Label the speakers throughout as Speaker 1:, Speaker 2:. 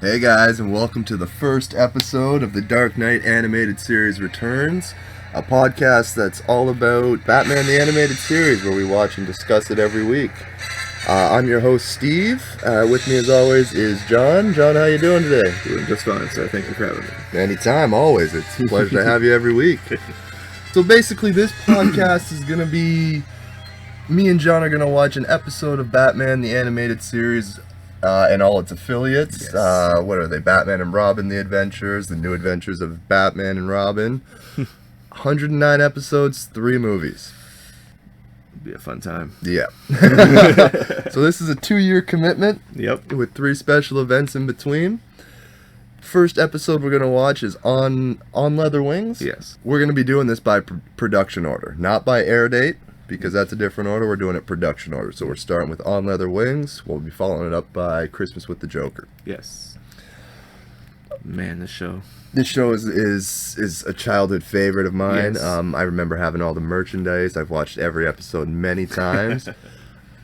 Speaker 1: Hey guys, and welcome to the first episode of the Dark Knight Animated Series Returns, a podcast that's all about Batman the Animated Series, where we watch and discuss it every week. I'm your host, Steve. With me, as always, is John. John, how you doing today?
Speaker 2: Doing just fine, so thank you for having me.
Speaker 1: Anytime, always. It's a pleasure to have you every week. So basically, this podcast is going to be... Me and John are going to watch an episode of Batman the Animated Series and all its affiliates.
Speaker 2: Yes.
Speaker 1: What are they? Batman and Robin, The Adventures, The New Adventures of Batman and Robin. 109 episodes, 3 movies.
Speaker 2: It'd be a fun time.
Speaker 1: Yeah. So this is a 2-year commitment.
Speaker 2: Yep.
Speaker 1: With 3 special events in between. First episode we're going to watch is On Leather Wings.
Speaker 2: Yes.
Speaker 1: We're going to be doing this by production order, not by air date, because that's a different order. We're doing it production order. So we're starting with On Leather Wings. We'll be following it up by Christmas with the Joker.
Speaker 2: Yes. Man, this show.
Speaker 1: This show is a childhood favorite of mine.
Speaker 2: Yes.
Speaker 1: I remember having all the merchandise. I've watched every episode many times.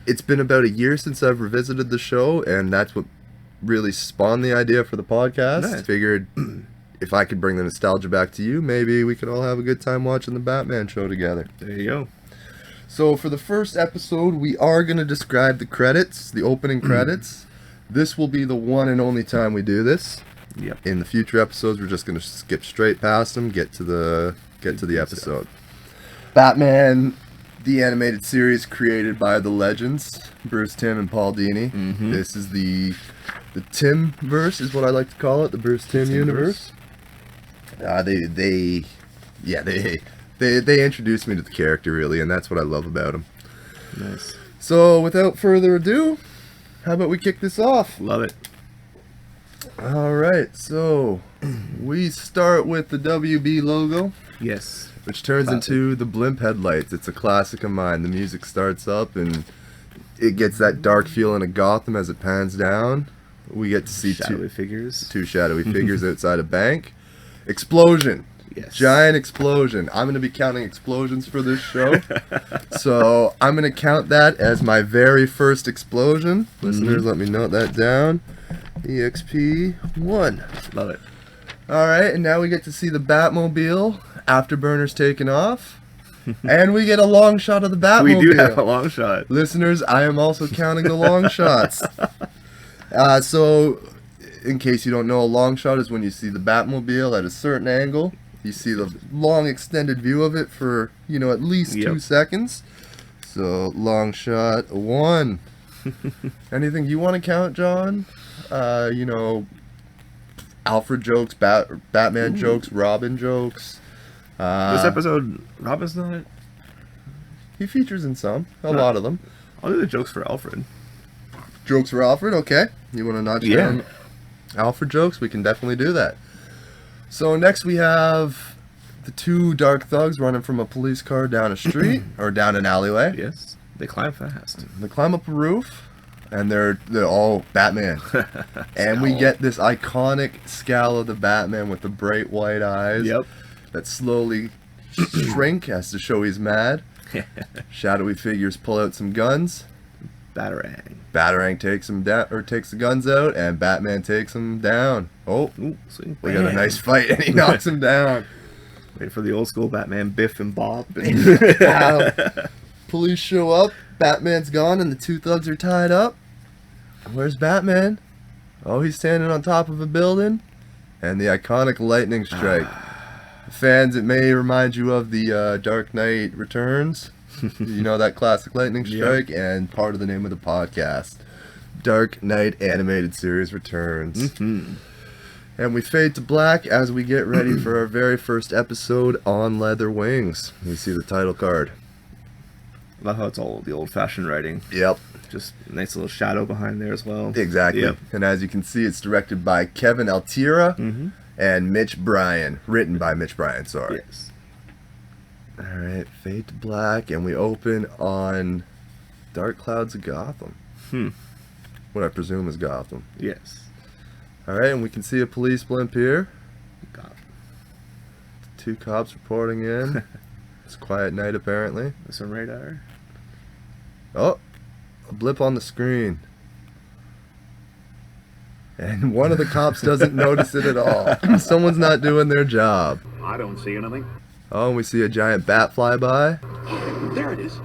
Speaker 1: It's been about a year since I've revisited the show, and that's what really spawned the idea for the podcast.
Speaker 2: Nice.
Speaker 1: Figured if I could bring the nostalgia back to you, maybe we could all have a good time watching the Batman show together.
Speaker 2: There you go.
Speaker 1: So for the first episode, we are going to describe the credits, the opening credits. This will be the one and only time we do this.
Speaker 2: Yep.
Speaker 1: In the future episodes, we're just going to skip straight past them, get to the episode. Batman, the animated series created by the legends, Bruce Timm and Paul Dini.
Speaker 2: Mhm.
Speaker 1: This is the Timm-verse is what I like to call it, the Bruce Timm universe. They introduced me to the character, really, and that's what I love about him.
Speaker 2: Nice.
Speaker 1: So, without further ado, how about we kick this off?
Speaker 2: Love it.
Speaker 1: Alright, so we start with the WB logo,
Speaker 2: Yes.
Speaker 1: which turns
Speaker 2: Classic.
Speaker 1: into the blimp headlights. It's a classic of mine. The music starts up and it gets that dark feeling of Gotham as it pans down. We get to see
Speaker 2: Shadowy figures.
Speaker 1: two shadowy figures outside a bank. Explosion.
Speaker 2: Yes.
Speaker 1: Giant explosion. I'm going to be counting explosions for this show. So I'm going to count that as my very first explosion. Listeners, let me note that down. EXP1.
Speaker 2: Love it.
Speaker 1: Alright, and now we get to see the Batmobile. Afterburner's taken off. And we get a long shot of the Batmobile.
Speaker 2: We do have a long shot.
Speaker 1: Listeners, I am also counting the long shots. So, in case you don't know, a long shot is when you see the Batmobile at a certain angle. You see the long extended view of it for, at least 2 seconds. So, long shot 1. Anything you want to count, John? Alfred jokes, Batman jokes, Robin jokes.
Speaker 2: This episode, Robin's not it.
Speaker 1: He features in some, a lot of them.
Speaker 2: I'll do the jokes for Alfred.
Speaker 1: Jokes for Alfred, okay. You want to notch down Alfred jokes? We can definitely do that. So next we have the 2 dark thugs running from a police car down a street, or down an alleyway.
Speaker 2: Yes. They climb fast.
Speaker 1: They climb up a roof, and they're all Batman. And we get this iconic scowl of the Batman with the bright white eyes.
Speaker 2: Yep.
Speaker 1: That slowly shrink as to show he's mad. Shadowy figures pull out some guns.
Speaker 2: Batarang.
Speaker 1: Batarang takes him down, or takes the guns out, and Batman takes him down. Oh,
Speaker 2: Ooh, swing.
Speaker 1: we got a
Speaker 2: Bam.
Speaker 1: nice fight, and he knocks him down.
Speaker 2: Wait for the old school Batman, Biff and Bob.
Speaker 1: Wow. Police show up, Batman's gone, and the 2 thugs are tied up. Where's Batman? Oh, he's standing on top of a building, and the iconic lightning strike. Fans, it may remind you of the Dark Knight Returns. You know that classic lightning strike, and part of the name of the podcast. Dark Knight Animated Series Returns. And we fade to black as we get ready for our very first episode On Leather Wings. You see the title card.
Speaker 2: Love how it's all the old-fashioned writing.
Speaker 1: Yep,
Speaker 2: Just a nice little shadow behind there as well.
Speaker 1: exactly.
Speaker 2: Yep.
Speaker 1: And as you can see, it's directed by Kevin Altira and Mitch Bryan. Written by Mitch Bryan, sorry.
Speaker 2: Yes.
Speaker 1: Alright, fade to black, and we open on Dark Clouds of Gotham. What I presume is Gotham.
Speaker 2: Yes.
Speaker 1: Alright, and we can see a police blimp here.
Speaker 2: God.
Speaker 1: 2 cops reporting in. It's a quiet night, apparently.
Speaker 2: There's some radar.
Speaker 1: Oh, a blip on the screen. And one of the cops doesn't notice it at all. Someone's not doing their job.
Speaker 3: I don't see anything.
Speaker 1: Oh, and we see a giant bat fly by.
Speaker 3: There it is.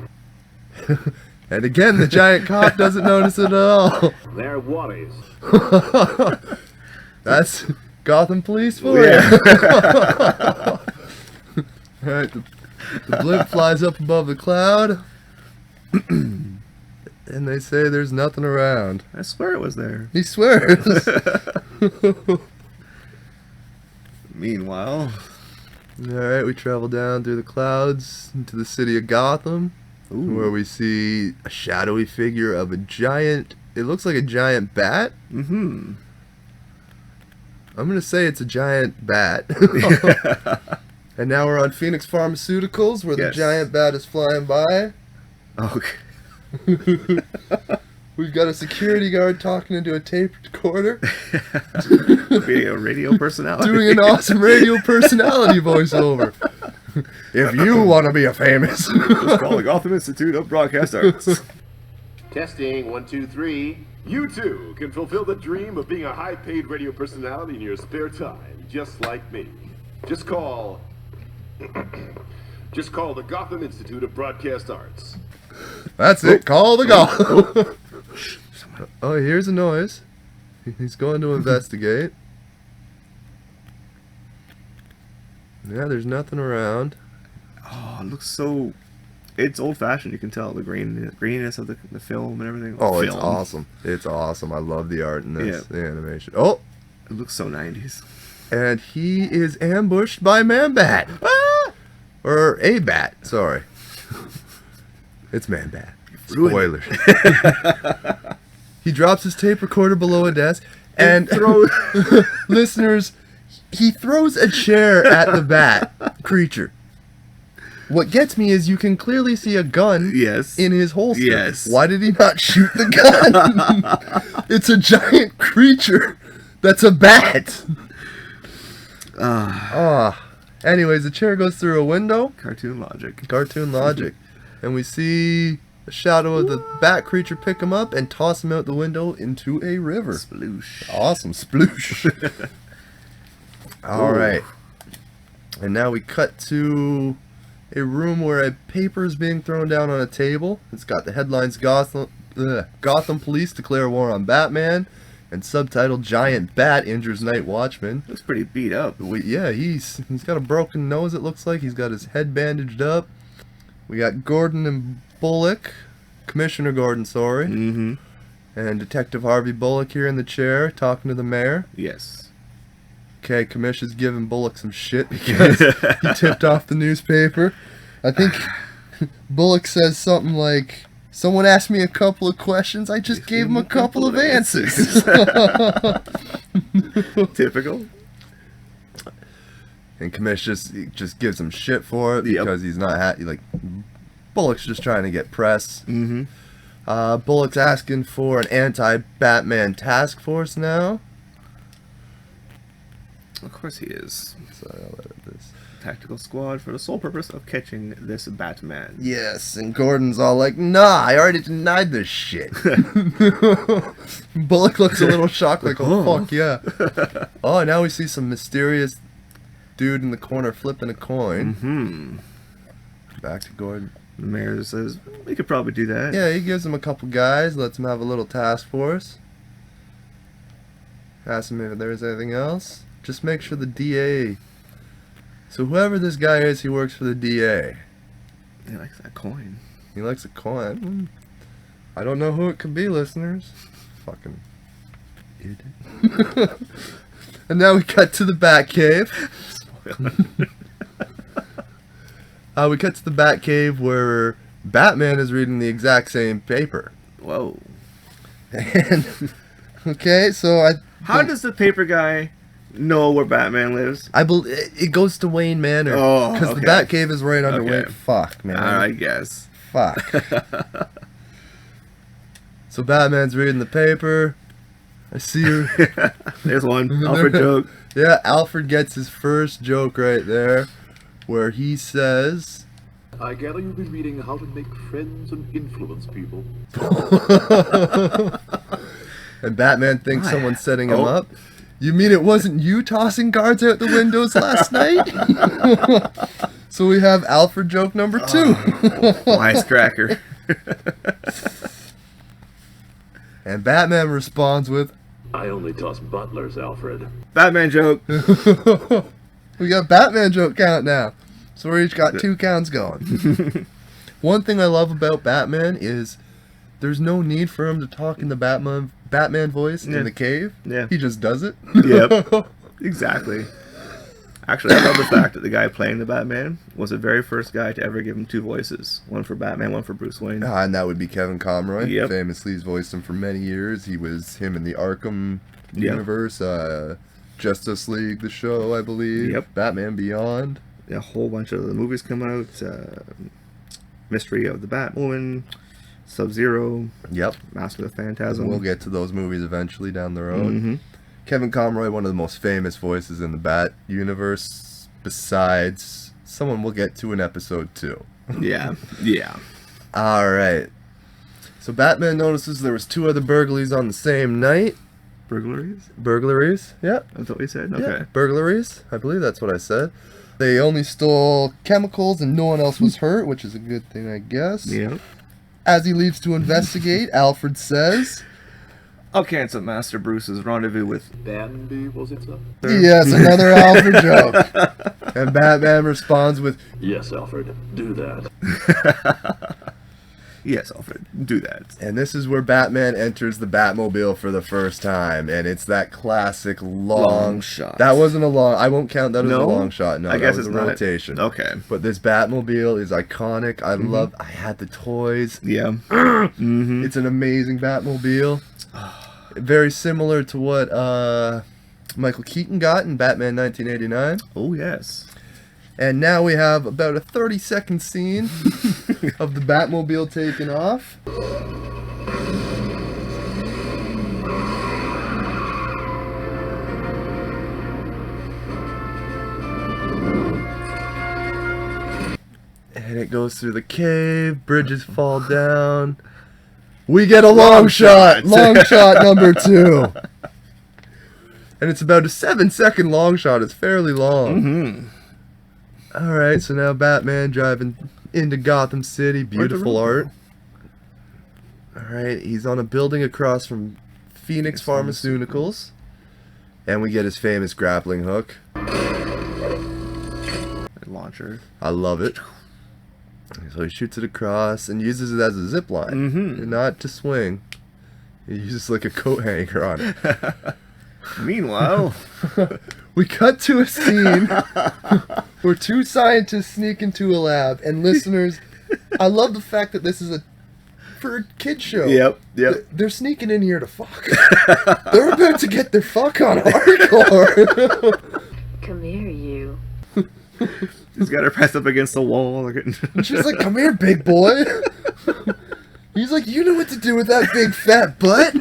Speaker 1: And again, the giant cop doesn't notice it at all.
Speaker 3: There what is.
Speaker 1: That's Gotham Police for you. Alright, the blimp flies up above the cloud. And they say there's nothing around.
Speaker 2: I swear it was there.
Speaker 1: He swears.
Speaker 2: Meanwhile,
Speaker 1: Alright, we travel down through the clouds into the city of Gotham, where we see a shadowy figure of a giant, it looks like a giant bat.
Speaker 2: mm-hmm.
Speaker 1: I'm going to say it's a giant bat. And now we're on Phoenix Pharmaceuticals, where the
Speaker 2: Yes.
Speaker 1: giant bat is flying by.
Speaker 2: Okay.
Speaker 1: We've got a security guard talking into a tape recorder,
Speaker 2: Being a radio personality.
Speaker 1: doing an awesome radio personality voiceover. If you want to be a famous.
Speaker 2: Just call the Gotham Institute of Broadcast Arts.
Speaker 3: Testing, 1, 2, 3. You too can fulfill the dream of being a high-paid radio personality in your spare time, just like me. Just call the Gotham Institute of Broadcast Arts.
Speaker 1: That's it. Call the Gotham. Oh, here's a noise. He's going to investigate. Yeah, there's nothing around.
Speaker 2: Oh, it looks so... It's old-fashioned, you can tell. The graininess of the film and everything.
Speaker 1: Oh, it's
Speaker 2: Film.
Speaker 1: awesome. It's awesome. I love the art in this,
Speaker 2: Yeah.
Speaker 1: the animation. Oh,
Speaker 2: It looks so 90s.
Speaker 1: and he is ambushed by Man-Bat. Ah! Or a bat, sorry. It's Man-Bat.
Speaker 2: Ruined
Speaker 1: Spoilers. He drops his tape recorder below a desk, and listeners, he throws a chair at the bat creature. What gets me is you can clearly see a gun
Speaker 2: Yes.
Speaker 1: in his holster.
Speaker 2: Yes.
Speaker 1: Why did he not shoot the gun? It's a giant creature that's a bat. Anyways, the chair goes through a window.
Speaker 2: Cartoon logic.
Speaker 1: Cartoon logic. And we see the shadow of the bat creature pick him up and toss him out the window into a river.
Speaker 2: Sploosh.
Speaker 1: Awesome. Sploosh. Alright. And now we cut to a room where a paper is being thrown down on a table. It's got the headlines Gotham Police declare war on Batman, and subtitled Giant Bat injures Night Watchman.
Speaker 2: Looks pretty beat up.
Speaker 1: Yeah, he's got a broken nose, it looks like. He's got his head bandaged up. We got Gordon and Bullock, Commissioner Gordon, sorry,
Speaker 2: Mm-hmm.
Speaker 1: and Detective Harvey Bullock here in the chair talking to the mayor.
Speaker 2: Yes.
Speaker 1: Okay, Commission's giving Bullock some shit because he tipped off the newspaper. I think Bullock says something like, "Someone asked me a couple of questions, I just gave him a couple of answers."
Speaker 2: Typical.
Speaker 1: And Commish just gives him shit for it
Speaker 2: Yep.
Speaker 1: because he's not happy. Like, Bullock's just trying to get press.
Speaker 2: Mm-hmm.
Speaker 1: Bullock's asking for an anti-Batman task force now.
Speaker 2: Of course he is.
Speaker 1: So I'll edit this.
Speaker 2: Tactical squad for the sole purpose of catching this Batman.
Speaker 1: Yes, and Gordon's all like, "Nah, I already denied this shit." Bullock looks a little shocked, like, "Oh, fuck yeah." Oh, now we see some mysterious dude in the corner flipping a coin.
Speaker 2: Hmm.
Speaker 1: Back to Gordon.
Speaker 2: The mayor says, we could probably do that.
Speaker 1: Yeah, he gives him a couple guys, lets him have a little task force. Asks him if there's anything else. Just make sure the DA... So whoever this guy is, he works for the DA.
Speaker 2: He likes that coin.
Speaker 1: He likes a coin. I don't know who it could be, listeners. Fucking idiot. And now we cut to the Batcave. We cut to the Batcave where Batman is reading the exact same paper.
Speaker 2: Whoa.
Speaker 1: And okay, so
Speaker 2: How does the paper guy know where Batman lives?
Speaker 1: it goes to Wayne Manor.
Speaker 2: Oh,
Speaker 1: because the
Speaker 2: okay.
Speaker 1: Batcave is right under
Speaker 2: Okay.
Speaker 1: Wayne. Fuck, man.
Speaker 2: I guess.
Speaker 1: Fuck. So Batman's reading the paper. I see her.
Speaker 2: There's one. Alfred joke.
Speaker 1: Yeah, Alfred gets his first joke right there, where he says,
Speaker 3: I gather you've been reading How to Make Friends and Influence People.
Speaker 1: And Batman thinks
Speaker 2: Why?
Speaker 1: someone's setting him
Speaker 2: Oh.
Speaker 1: up. You mean it wasn't you tossing guards out the windows last night? So we have Alfred joke number 2.
Speaker 2: Wisecracker.
Speaker 1: And Batman responds with,
Speaker 3: I only toss butlers, Alfred.
Speaker 2: Batman joke.
Speaker 1: we got Batman joke count now. So we each got 2 counts going. One thing I love about Batman is there's no need for him to talk in the Batman voice
Speaker 2: Yeah.
Speaker 1: in the cave.
Speaker 2: Yeah.
Speaker 1: He just does it.
Speaker 2: Yep. Exactly. Actually, I love the fact that the guy playing the Batman was the very first guy to ever give him 2 voices. One for Batman, one for Bruce Wayne.
Speaker 1: And that would be Kevin Conroy.
Speaker 2: Yep.
Speaker 1: Famously, he's voiced him for many years. He was him in the Arkham
Speaker 2: Yep.
Speaker 1: universe, Justice League, the show, I believe.
Speaker 2: Yep.
Speaker 1: Batman Beyond.
Speaker 2: A whole bunch of the movies come out. Mystery of the Batwoman, Sub-Zero,
Speaker 1: Yep.
Speaker 2: Master of the Phantasm.
Speaker 1: We'll get to those movies eventually down the road.
Speaker 2: Mhm.
Speaker 1: Kevin Conroy, one of the most famous voices in the Bat universe, besides someone we'll get to in episode 2.
Speaker 2: Yeah. Yeah.
Speaker 1: All right. So Batman notices there was 2 other burglaries on the same night.
Speaker 2: Burglaries?
Speaker 1: Burglaries? Yep.
Speaker 2: That's what we said?
Speaker 1: Yeah,
Speaker 2: Okay.
Speaker 1: burglaries. I believe that's what I said. They only stole chemicals and no one else was hurt, which is a good thing, I guess.
Speaker 2: Yeah.
Speaker 1: As he leaves to investigate, Alfred says,
Speaker 2: I'll cancel Master Bruce's rendezvous with...
Speaker 3: Danby, was it so?
Speaker 1: yes, another Alfred joke. And Batman responds with,
Speaker 3: Yes, Alfred, do that.
Speaker 2: Yes, Alfred, do that.
Speaker 1: and this is where Batman enters the Batmobile for the first time. And it's that classic
Speaker 2: Long shot.
Speaker 1: That wasn't a long, I won't count that as
Speaker 2: No?
Speaker 1: a long shot. No,
Speaker 2: I
Speaker 1: that
Speaker 2: guess
Speaker 1: was
Speaker 2: it's
Speaker 1: a
Speaker 2: not.
Speaker 1: rotation.
Speaker 2: Okay.
Speaker 1: But this Batmobile is iconic. I had the toys.
Speaker 2: Yeah. Mm-hmm.
Speaker 1: It's an amazing Batmobile. Very similar to what Michael Keaton got in Batman 1989.
Speaker 2: Oh, yes.
Speaker 1: And now we have about a 30-second scene of the Batmobile taking off. And it goes through the cave, bridges fall down. We get a long shot! Long shot number 2. And it's about a 7-second long shot. It's fairly long.
Speaker 2: Mm-hmm.
Speaker 1: Alright, so now Batman driving into Gotham City. Beautiful art. Alright, he's on a building across from Phoenix Pharmaceuticals. And we get his famous grappling hook.
Speaker 2: Launcher.
Speaker 1: I love it. So he shoots it across and uses it as a zip line.
Speaker 2: Mhm.
Speaker 1: Not to swing. He uses like a coat hanger on it.
Speaker 2: Meanwhile...
Speaker 1: We cut to a scene where 2 scientists sneak into a lab, and listeners, I love the fact that this is for a kid show.
Speaker 2: Yep.
Speaker 1: They're sneaking in here to fuck. They're about to get their fuck on hardcore.
Speaker 4: Come here, you.
Speaker 2: He's got her pressed up against the wall.
Speaker 1: And she's like, come here, big boy. He's like, you know what to do with that big fat butt.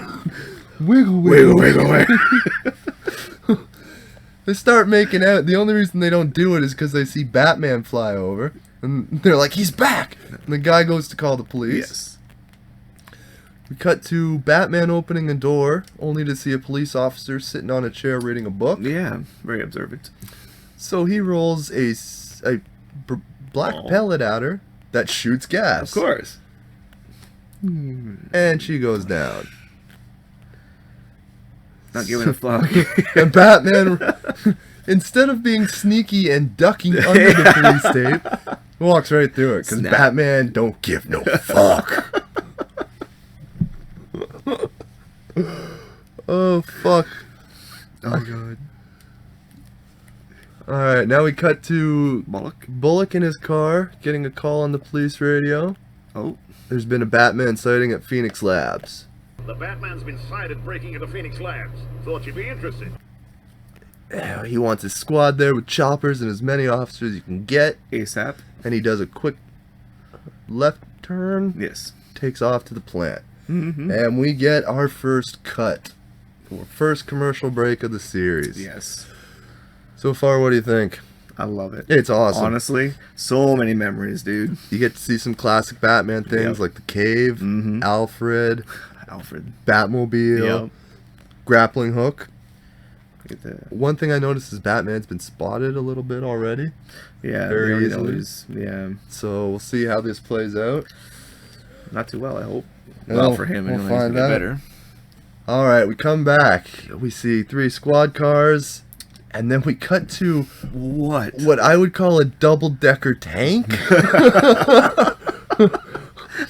Speaker 1: Wiggle, wiggle, wiggle, wiggle. They start making out. The only reason they don't do it is because they see Batman fly over. And they're like, he's back! And the guy goes to call the police.
Speaker 2: Yes.
Speaker 1: We cut to Batman opening a door, only to see a police officer sitting on a chair reading a book.
Speaker 2: Yeah, very observant.
Speaker 1: So he rolls a black
Speaker 2: Oh.
Speaker 1: pellet at her that shoots gas.
Speaker 2: Of course.
Speaker 1: And she goes down.
Speaker 2: Not giving a fuck.
Speaker 1: And Batman, instead of being sneaky and ducking under the police tape, walks right through it. Because
Speaker 2: Snap.
Speaker 1: Batman don't give no fuck. Oh, fuck.
Speaker 2: Oh, God.
Speaker 1: Alright, now we cut to
Speaker 2: Bullock.
Speaker 1: Bullock in his car, getting a call on the police radio.
Speaker 2: Oh.
Speaker 1: There's been a Batman sighting at Phoenix Labs.
Speaker 3: The Batman's been sighted breaking into Phoenix Labs. Thought you'd be interested.
Speaker 1: He wants his squad there with choppers and as many officers as you can get.
Speaker 2: ASAP.
Speaker 1: And he does a quick left turn,
Speaker 2: Yes.
Speaker 1: takes off to the plant.
Speaker 2: Mm-hmm.
Speaker 1: And we get our first cut. Our first commercial break of the series.
Speaker 2: Yes.
Speaker 1: So far, what do you think?
Speaker 2: I love it.
Speaker 1: It's awesome.
Speaker 2: Honestly, so many memories, dude.
Speaker 1: You get to see some classic Batman things
Speaker 2: Yep.
Speaker 1: like the cave,
Speaker 2: Mhm.
Speaker 1: Alfred,
Speaker 2: Alfred.
Speaker 1: Batmobile.
Speaker 2: Yep.
Speaker 1: grappling hook.
Speaker 2: Get the,
Speaker 1: One thing I noticed is Batman's been spotted a little bit already.
Speaker 2: yeah,
Speaker 1: Very
Speaker 2: they already know
Speaker 1: easily.
Speaker 2: yeah,
Speaker 1: So we'll see how this plays out.
Speaker 2: not too well, I hope.
Speaker 1: Well,
Speaker 2: Well, for him,
Speaker 1: we'll
Speaker 2: anyway, it's
Speaker 1: find
Speaker 2: gonna be
Speaker 1: out.
Speaker 2: better.
Speaker 1: All right, we come back. We see 3 squad cars, and then we cut to what I would call a double-decker tank.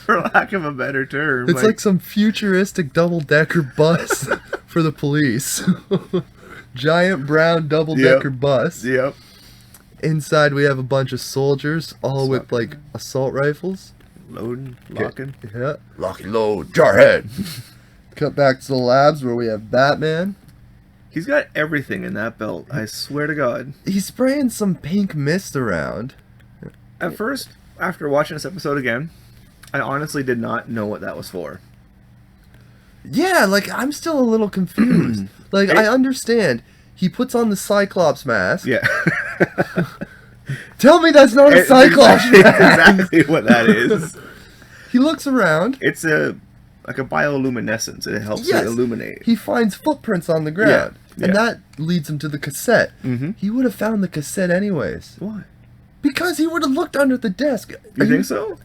Speaker 2: For lack of a better term.
Speaker 1: It's like some futuristic double-decker bus for the police. Giant brown double-decker
Speaker 2: Yep.
Speaker 1: bus.
Speaker 2: Yep.
Speaker 1: Inside we have a bunch of soldiers, all with like assault rifles.
Speaker 2: Loading, locking.
Speaker 1: Yeah. Lock and load, jarhead. Cut back to the labs where we have Batman.
Speaker 2: He's got everything in that belt. I swear to God.
Speaker 1: He's spraying some pink mist around.
Speaker 2: At first, after watching this episode again, I honestly did not know what that was for.
Speaker 1: Yeah, like I'm still a little confused. Like I understand. He puts on the Cyclops mask.
Speaker 2: Yeah.
Speaker 1: Tell me that's not a Cyclops
Speaker 2: It's
Speaker 1: mask.
Speaker 2: exactly what that is.
Speaker 1: He looks around.
Speaker 2: It's like a bioluminescence. It helps
Speaker 1: Yes.
Speaker 2: it illuminate.
Speaker 1: He finds footprints on the ground.
Speaker 2: Yeah,
Speaker 1: And
Speaker 2: yeah.
Speaker 1: that leads him to the cassette.
Speaker 2: Mhm.
Speaker 1: He would have found the cassette anyways.
Speaker 2: Why?
Speaker 1: Because he would have looked under the desk.
Speaker 2: You think so?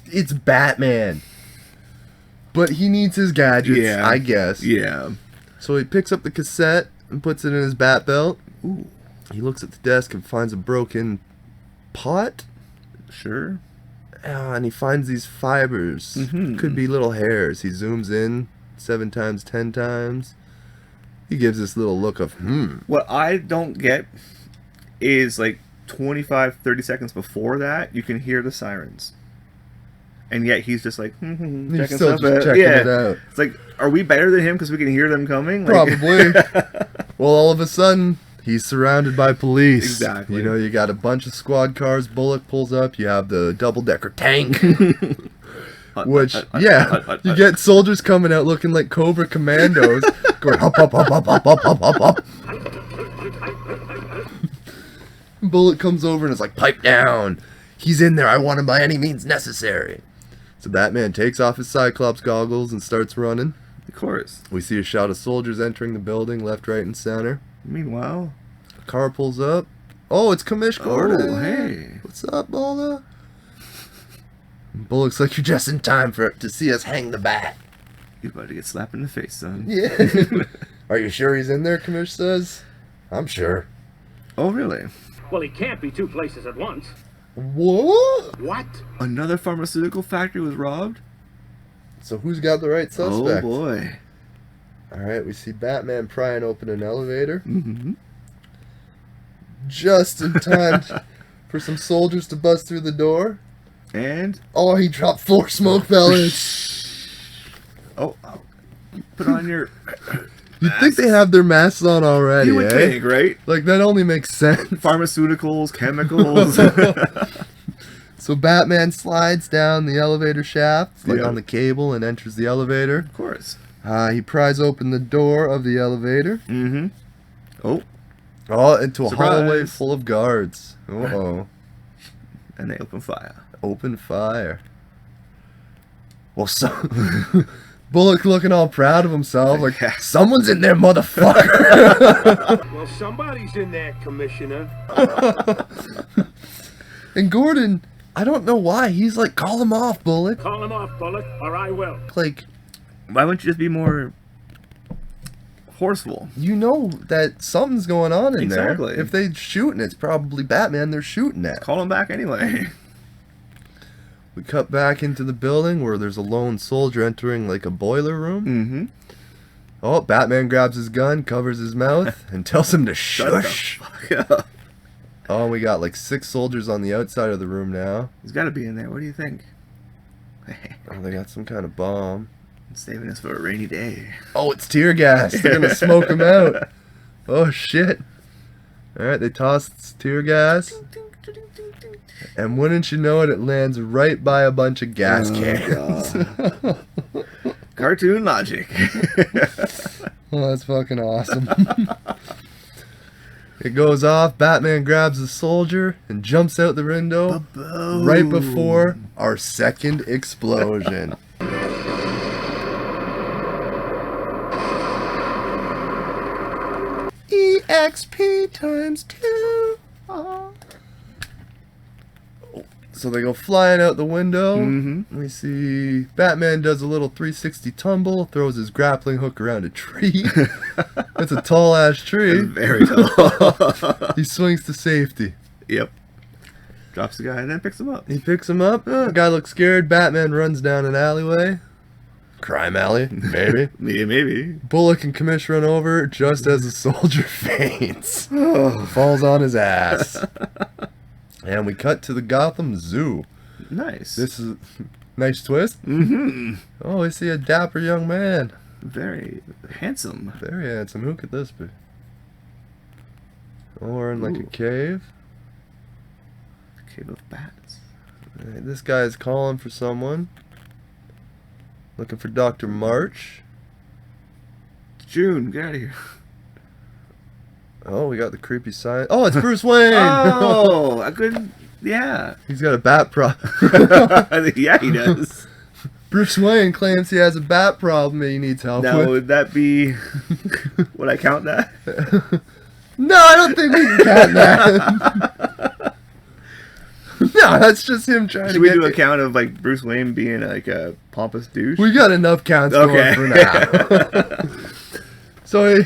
Speaker 1: It's Batman. But he needs his gadgets,
Speaker 2: Yeah.
Speaker 1: I guess.
Speaker 2: Yeah.
Speaker 1: So he picks up the cassette and puts it in his bat belt.
Speaker 2: Ooh.
Speaker 1: He looks at the desk and finds a broken pot.
Speaker 2: Sure.
Speaker 1: And he finds these fibers.
Speaker 2: Mhm.
Speaker 1: Could be little hairs. He zooms in 7 times, 10 times. He gives this little look of,
Speaker 2: What I don't get is like 25, 30 seconds before that, you can hear the sirens. And yet he's just like,
Speaker 1: He's
Speaker 2: checking
Speaker 1: still
Speaker 2: stuff
Speaker 1: just
Speaker 2: out.
Speaker 1: checking
Speaker 2: Yeah.
Speaker 1: it out.
Speaker 2: It's like, are we better than him because we can hear them coming? Like,
Speaker 1: Probably. Well, all of a sudden, he's surrounded by police.
Speaker 2: Exactly.
Speaker 1: You know, you got a bunch of squad cars. Bullock pulls up. You have the double-decker tank. Which, yeah, you get soldiers coming out looking like Cobra Commandos, going hop, hop, hop, hop, hop, hop, hop, hop, hop. Bullock comes over and is like, pipe down. He's in there. I want him by any means necessary. So Batman takes off his Cyclops goggles and starts running.
Speaker 2: Of course.
Speaker 1: We see a shot of soldiers entering the building, left, right, and center.
Speaker 2: Meanwhile,
Speaker 1: A car pulls up. Oh, it's Commish Gordon.
Speaker 2: oh, hey.
Speaker 1: What's up, Bola? Bullock's like, you're just in time to see us hang the bat.
Speaker 2: You're about to get slapped in the face, son.
Speaker 1: Yeah. Are you sure he's in there, Commish says? I'm sure.
Speaker 2: Oh, really?
Speaker 4: Well, he can't be 2 places at once.
Speaker 1: What?
Speaker 3: What?
Speaker 2: Another pharmaceutical factory was robbed?
Speaker 1: So who's got the right
Speaker 2: Oh,
Speaker 1: suspect?
Speaker 2: boy.
Speaker 1: Alright, we see Batman prying open an elevator.
Speaker 2: Mm-hmm.
Speaker 1: Just in time for some soldiers to bust through the door.
Speaker 2: And,
Speaker 1: Oh, he dropped 4 smoke pellets.
Speaker 2: oh, put on your...
Speaker 1: You'd think they have their masks on already,
Speaker 2: You would
Speaker 1: eh?
Speaker 2: think, right?
Speaker 1: Like, that only makes sense.
Speaker 2: Pharmaceuticals, chemicals.
Speaker 1: So Batman slides down the elevator shaft, like
Speaker 2: Yeah.
Speaker 1: on the cable, and enters the elevator.
Speaker 2: Of course.
Speaker 1: He pries open the door of the elevator.
Speaker 2: Mm-hmm. Oh,
Speaker 1: Oh, into a
Speaker 2: Surprise.
Speaker 1: hallway full of guards. Uh-oh.
Speaker 2: and they open fire.
Speaker 1: Open fire. Well, so... Bullock looking all proud of himself, like,
Speaker 2: Yeah.
Speaker 1: someone's in there, motherfucker!
Speaker 4: Well, somebody's in there, Commissioner.
Speaker 1: And Gordon, I don't know why, he's like, call him off, Bullock.
Speaker 4: Call him off, Bullock, or I will.
Speaker 1: Like,
Speaker 2: Why wouldn't you just be more forceful?
Speaker 1: you know that something's going on in
Speaker 2: Exactly.
Speaker 1: there. If they're shooting, it's probably Batman they're shooting at.
Speaker 2: Call him back anyway.
Speaker 1: We cut back into the building where there's a lone soldier entering like a boiler room.
Speaker 2: Mm-hmm.
Speaker 1: Oh, Batman grabs his gun, covers his mouth, and tells him to shush. Oh, we got like 6 soldiers on the outside of the room now.
Speaker 2: He's got to be in there. What do you think?
Speaker 1: Oh, they got some kind of bomb.
Speaker 2: Saving us for a rainy day.
Speaker 1: Oh, it's tear gas. They're gonna smoke him out. Oh shit. Alright, they toss tear gas. And wouldn't you know it, it lands right by a bunch of gas cans.
Speaker 2: Cartoon logic.
Speaker 1: Oh, that's fucking awesome. It goes off, Batman grabs the soldier and jumps out the window right before our second XP times 2. Aw. So they go flying out the window.
Speaker 2: Mm-hmm.
Speaker 1: We see Batman does a little 360 tumble, throws his grappling hook around a tree. That's a tall ass tree.
Speaker 2: Very tall.
Speaker 1: He swings to safety.
Speaker 2: Yep. Drops the guy and then picks him up.
Speaker 1: He picks him up. The guy looks scared. Batman runs down an alleyway. Crime alley, maybe.
Speaker 2: Maybe.
Speaker 1: Bullock and Commish run over just as the soldier faints. Falls on his ass. And we cut to the Gotham Zoo.
Speaker 2: Nice.
Speaker 1: This is nice twist.
Speaker 2: Mm-hmm.
Speaker 1: Oh, we see a dapper young man.
Speaker 2: Very handsome.
Speaker 1: Very handsome. Who could this be? Oh, we're in like a
Speaker 2: Ooh.
Speaker 1: cave.
Speaker 2: Cave of bats.
Speaker 1: Hey, this guy is calling for someone. Looking for Dr. March.
Speaker 2: June, get out of here.
Speaker 1: Oh, we got the creepy sign. Oh, it's Bruce Wayne!
Speaker 2: Oh, I couldn't. Yeah.
Speaker 1: He's got a bat problem.
Speaker 2: Yeah, he does.
Speaker 1: Bruce Wayne claims he has a bat problem that he needs help
Speaker 2: Now,
Speaker 1: with.
Speaker 2: would that be. Would I count that?
Speaker 1: No, I don't think we can count that. No, that's just him trying
Speaker 2: Should
Speaker 1: to
Speaker 2: we
Speaker 1: get...
Speaker 2: do a count of like Bruce Wayne being like a pompous douche?
Speaker 1: We got enough counts
Speaker 2: Okay.
Speaker 1: going for now. So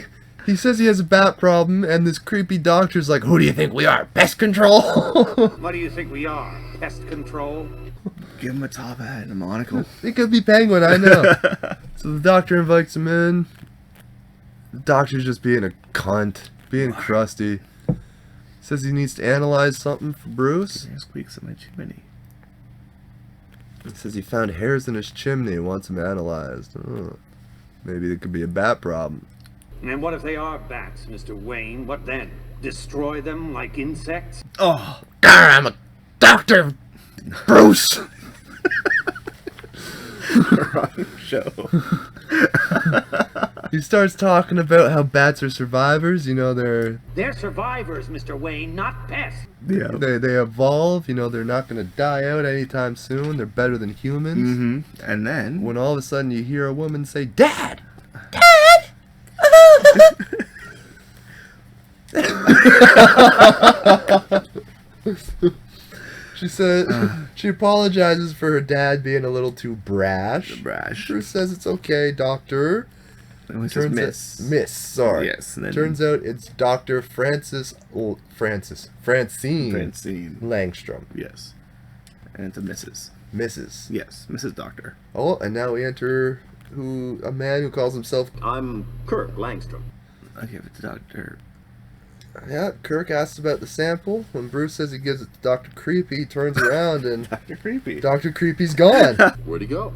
Speaker 1: he says he has a bat problem, and this creepy doctor's like, who do you think we are, pest control?
Speaker 4: What do you think we are? Pest control?
Speaker 2: Give him a top hat and a monocle.
Speaker 1: It could be Penguin, I know. So the doctor invites him in. The doctor's just being a cunt, being crusty. Says he needs to analyze something for Bruce.
Speaker 2: There's squeaks in my chimney.
Speaker 1: He says he found hairs in his chimney and wants them analyzed. Oh, maybe it could be a bat problem.
Speaker 4: And what if they are bats, Mr. Wayne? What then? Destroy them like insects?
Speaker 2: Oh,
Speaker 1: I'm a doctor, Bruce.
Speaker 2: wrong show.
Speaker 1: He starts talking about how bats are survivors. You know,
Speaker 4: They're survivors, Mr. Wayne, not pests.
Speaker 2: Yeah.
Speaker 1: they evolve. You know, they're not going to die out anytime soon. They're better than humans.
Speaker 2: Mm-hmm. And then.
Speaker 1: When all of a sudden you hear a woman say, "Dad, Dad." She said she apologizes for her dad being a little too brash.
Speaker 2: Brash.
Speaker 1: Bruce says it's okay, doctor.
Speaker 2: It was just
Speaker 1: Miss.
Speaker 2: miss.
Speaker 1: Sorry.
Speaker 2: Yes. And then
Speaker 1: Turns out it's Dr. Francine
Speaker 2: Francine.
Speaker 1: Langstrom.
Speaker 2: Yes. And it's a Mrs.
Speaker 1: Mrs.
Speaker 2: Yes. Mrs. Doctor.
Speaker 1: Oh, and now we enter a man who calls himself.
Speaker 3: I'm Kirk Langstrom.
Speaker 2: I give it to Doctor.
Speaker 1: Yeah, Kirk asks about the sample. When Bruce says he gives it to Dr. Creepy, he turns around and
Speaker 2: Dr. Creepy.
Speaker 1: Dr. Creepy's gone.
Speaker 3: Where'd he go?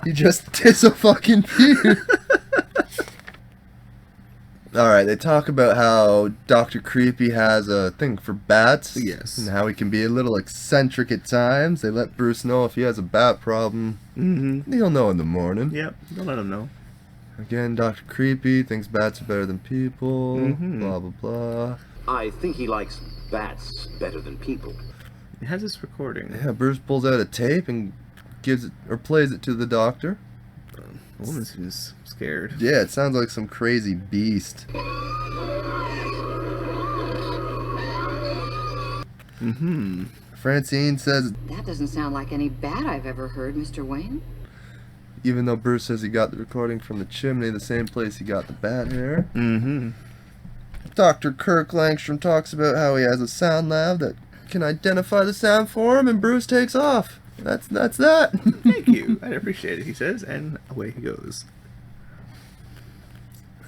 Speaker 1: He just disappeared. Alright, they talk about how Dr. Creepy has a thing for bats.
Speaker 2: Yes.
Speaker 1: And how he can be a little eccentric at times. They let Bruce know if he has a bat problem.
Speaker 2: Mm-hmm.
Speaker 1: He'll know in the morning.
Speaker 2: Yep. Don't let him know.
Speaker 1: Again, Dr. Creepy thinks bats are better than people.
Speaker 2: Mhm.
Speaker 1: Blah, blah, blah.
Speaker 3: I think he likes bats better than people.
Speaker 2: He has this recording.
Speaker 1: Yeah, Bruce pulls out a tape and gives it, or plays it to the doctor.
Speaker 2: The woman seems scared.
Speaker 1: Yeah, it sounds like some crazy beast.
Speaker 2: Mm-hmm.
Speaker 1: Francine says,
Speaker 5: That doesn't sound like any bat I've ever heard, Mr. Wayne.
Speaker 1: even though Bruce says he got the recording from the chimney, the same place he got the bat hair.
Speaker 2: Mm-hmm.
Speaker 1: Dr. Kirk Langstrom talks about how he has a sound lab that can identify the sound for him, and Bruce takes off. That's that.
Speaker 2: Thank you. I appreciate it, he says, and away he goes.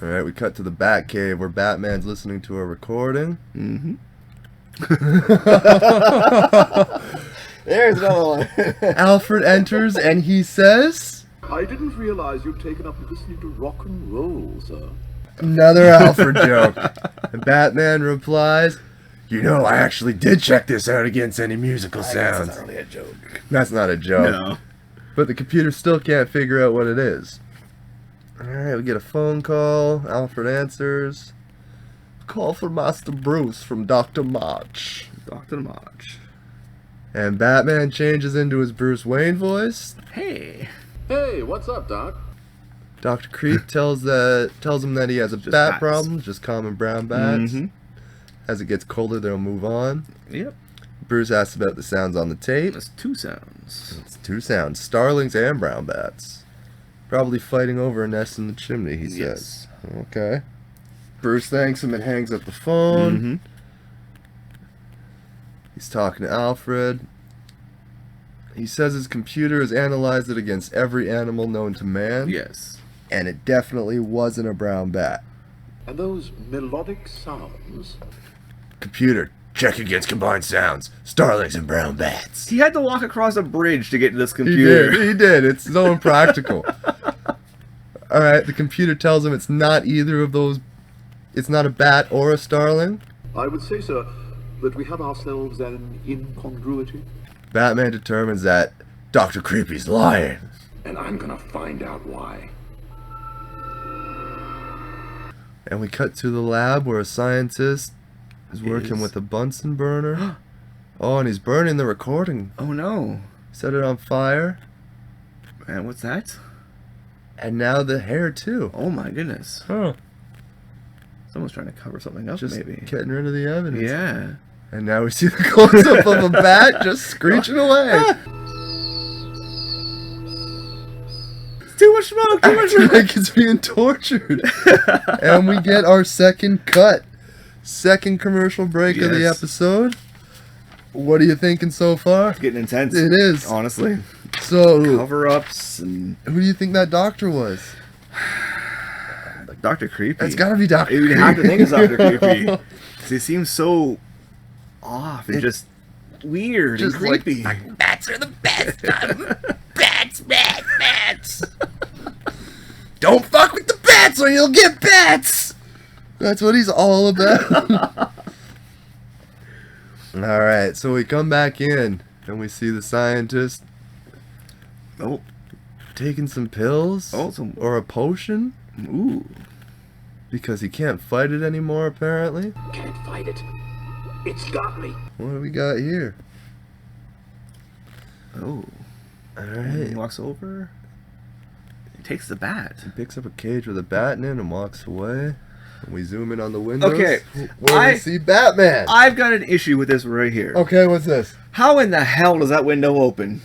Speaker 1: Alright, we cut to the Batcave where Batman's listening to a recording.
Speaker 2: Mm-hmm.
Speaker 1: There's another one. Alfred enters and he says,
Speaker 3: I didn't realize you'd taken up listening to rock and roll, sir.
Speaker 1: another Alfred joke. And Batman replies, you know, I actually did check this out against any musical sounds.
Speaker 2: That's not really a joke.
Speaker 1: That's not a joke.
Speaker 2: No.
Speaker 1: But the computer still can't figure out what it is. Alright, we get a phone call. Alfred answers. Call for Master Bruce from Dr. March.
Speaker 2: Dr. March.
Speaker 1: And Batman changes into his Bruce Wayne voice.
Speaker 2: Hey.
Speaker 3: Hey, what's up, Doc?
Speaker 1: Dr. Creep tells him that he has a bat
Speaker 2: bats.
Speaker 1: problem, just common brown bats.
Speaker 2: Mhm.
Speaker 1: As it gets colder, they'll move on.
Speaker 2: Yep.
Speaker 1: Bruce asks about the sounds on the tape.
Speaker 2: That's 2 sounds.
Speaker 1: It's 2 sounds, starlings and brown bats. Probably fighting over a nest in the chimney, he says.
Speaker 2: Yes.
Speaker 1: Okay. Bruce thanks him and hangs up the phone.
Speaker 2: Mhm.
Speaker 1: He's talking to Alfred. He says his computer has analyzed it against every animal known to man.
Speaker 2: Yes.
Speaker 1: And it definitely wasn't a brown bat.
Speaker 3: And those melodic sounds?
Speaker 1: Computer, check against combined sounds. Starlings and brown bats.
Speaker 2: He had to walk across a bridge to get to this
Speaker 1: He
Speaker 2: computer.
Speaker 1: did. He did. It's so impractical. All right. The computer tells him it's not either of those. It's not a bat or a starling.
Speaker 3: I would say, sir, that we have ourselves an incongruity.
Speaker 1: Batman determines that Dr. Creepy's lying.
Speaker 3: And I'm gonna find out why.
Speaker 1: And we cut to the lab where a scientist is working with a Bunsen burner. Oh, and he's burning the recording.
Speaker 2: Oh no.
Speaker 1: Set it on fire.
Speaker 2: Man, what's that?
Speaker 1: And now the hair, too.
Speaker 2: Oh my goodness.
Speaker 1: Huh.
Speaker 2: Someone's trying to cover something up,
Speaker 1: Just
Speaker 2: maybe.
Speaker 1: getting rid of the evidence.
Speaker 2: Yeah.
Speaker 1: And now we see the close-up of a bat just screeching away.
Speaker 2: Too much smoke, too much
Speaker 1: Acting
Speaker 2: smoke.
Speaker 1: like it's being tortured. And we get our second cut. Second commercial break of the
Speaker 2: Yes.
Speaker 1: episode. What are you thinking so far?
Speaker 2: It's getting intense.
Speaker 1: It is.
Speaker 2: Honestly.
Speaker 1: So,
Speaker 2: Cover-ups and
Speaker 1: who do you think that doctor was?
Speaker 2: like Dr. Creepy.
Speaker 1: It's gotta be Dr.
Speaker 2: You have to think it's Dr. Creepy. 'Cause he seems so off and just weird
Speaker 1: Just
Speaker 2: and
Speaker 1: like,
Speaker 2: creepy.
Speaker 1: bats are the best. Bats. Don't fuck with the bats or you'll get bats. That's what he's all about. Alright, so we come back in and we see the scientist
Speaker 2: Oh,
Speaker 1: taking some pills or a potion
Speaker 2: ooh.
Speaker 1: because he can't fight it anymore apparently.
Speaker 4: Can't fight it. It's got me.
Speaker 1: What do we got here?
Speaker 2: Oh. He
Speaker 1: Alright.
Speaker 2: walks over. He takes the bat.
Speaker 1: He picks up a cage with a bat in it and walks away. And we zoom in on the windows.
Speaker 2: Okay,
Speaker 1: Where we see Batman.
Speaker 2: I've got an issue with this right here.
Speaker 1: Okay, what's this?
Speaker 2: How in the hell does that window open?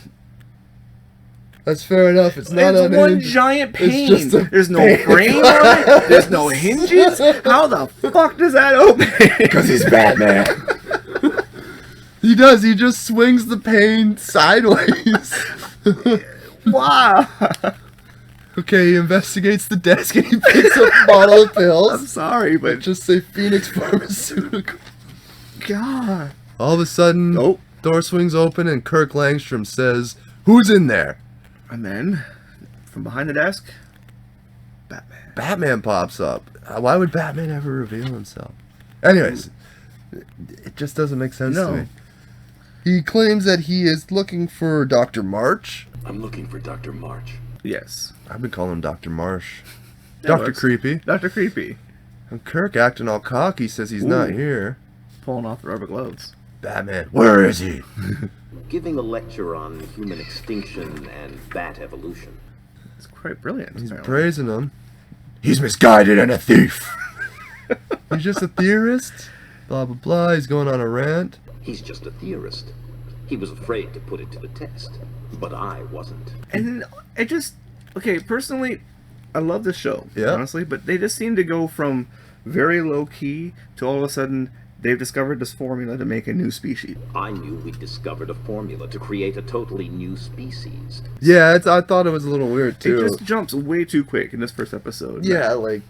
Speaker 1: That's fair enough. It's not
Speaker 2: It's one
Speaker 1: unhinged.
Speaker 2: giant
Speaker 1: It's
Speaker 2: pane.
Speaker 1: just a
Speaker 2: There's no
Speaker 1: pane.
Speaker 2: frame on it. There's no hinges. How the fuck does that open? Because he's Batman.
Speaker 1: He does. He just swings the pane sideways.
Speaker 2: Wow.
Speaker 1: Okay, he investigates the desk and he picks up a bottle of
Speaker 2: I'm
Speaker 1: pills.
Speaker 2: sorry, but
Speaker 1: Just say Phoenix Pharmaceutical.
Speaker 2: God.
Speaker 1: All of a sudden,
Speaker 2: Oh.
Speaker 1: door swings open and Kirk Langstrom says, "Who's in there?"
Speaker 2: And then, from behind the desk, Batman.
Speaker 1: Batman pops up. Why would Batman ever reveal himself? Anyways, it just doesn't make sense
Speaker 2: No.
Speaker 1: to me. He claims that he is looking for Dr. March.
Speaker 3: I'm looking for Dr. March.
Speaker 2: Yes.
Speaker 1: I've been calling him Dr. Marsh.
Speaker 2: That
Speaker 1: Dr.
Speaker 2: works.
Speaker 1: Creepy.
Speaker 2: Dr. Creepy.
Speaker 1: And Kirk acting all cocky says he's not
Speaker 2: Ooh.
Speaker 1: here.
Speaker 2: Pulling off the rubber gloves.
Speaker 1: Batman, where is he?
Speaker 4: Giving a lecture on human extinction and bat evolution.
Speaker 2: It's quite brilliant.
Speaker 1: He's
Speaker 2: apparently.
Speaker 1: praising him. He's misguided and a thief. He's just a theorist. Blah, blah, blah. He's going on a rant.
Speaker 4: He's just a theorist. He was afraid to put it to the test, but I wasn't.
Speaker 2: And it just, okay, personally, I love this show,
Speaker 1: Yeah.
Speaker 2: honestly, but they just seem to go from very low key to all of a sudden they've discovered this formula to make a new species.
Speaker 4: I knew we'd discovered a formula to create a totally new species.
Speaker 1: Yeah, I thought it was a little weird,
Speaker 2: It
Speaker 1: too.
Speaker 2: just jumps way too quick in this first episode.
Speaker 1: Yeah, like,